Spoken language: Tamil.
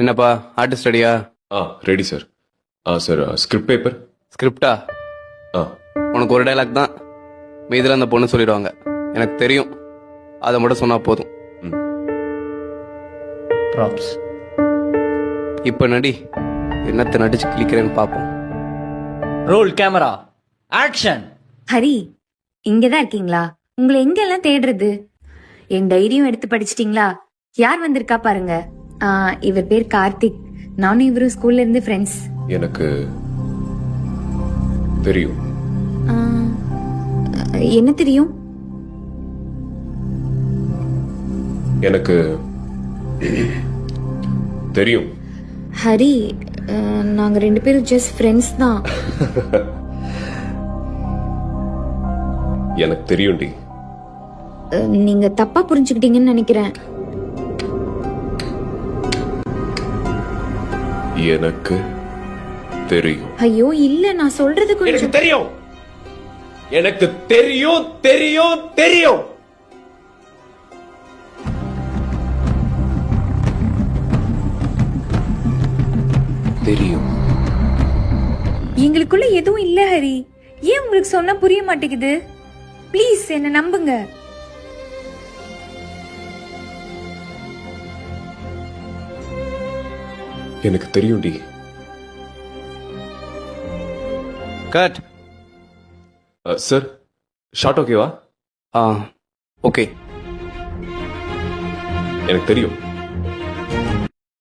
என்னப்பா ஆர்டிஸ்ட் ரெடியா? Ready sir. Sir script paper. ஸ்கிரிப்டா? உனக்கு ஒரு டைலாக் தான், மீதில் அந்த பொண்ணு சொல்லிடுவாங்க. எனக்கு தெரியும், அதை மட்டும் சொன்னா போதும். ப்ராப்ஸ். இப்ப நடி, என்னத்தை நடிச்சு கிளிக்கிறேன்னு பார்ப்போம். Role camera action. ஹரி, இங்கதான் இருக்கீங்களா? உங்களை எங்கெல்லாம் தேடுறது? என் டைரியும் எடுத்து படிச்சிட்டீங்களா? யார் வந்திருக்கா பாருங்க. இவர் பேர் கார்த்திக். நானும் இவரும் ஸ்கூல்ல இருந்து ஃப்ரெண்ட்ஸ். எனக்கு தெரியும். என்ன தெரியும்? எனக்கு தெரியும். ஹரி, நாங்க ரெண்டு பேரும் ஜஸ்ட் ஃப்ரெண்ட்ஸ் தான். எனக்கு தெரியும்டி. நீங்க தப்பா புரிஞ்சுக்கிட்டீங்கன்னு நினைக்கிறேன். எனக்கு தெரியும். ஐயோ இல்ல, நான் சொல்றது எனக்கு கொஞ்சம். தெரியும். எனக்கு தெரியும் தெரியும் தெரியும். தெரியும். எங்களுக்குள்ள எதுவும் இல்ல ஹரி. ஏன் உங்களுக்கு சொன்னா புரிய மாட்டேங்குது? ப்ளீஸ் என்ன நம்புங்க. எனக்கு தெரியும்டி. கட். சார் ஷார்ட் ஓகேவா? ஓகே. எனக்கு தெரியும்.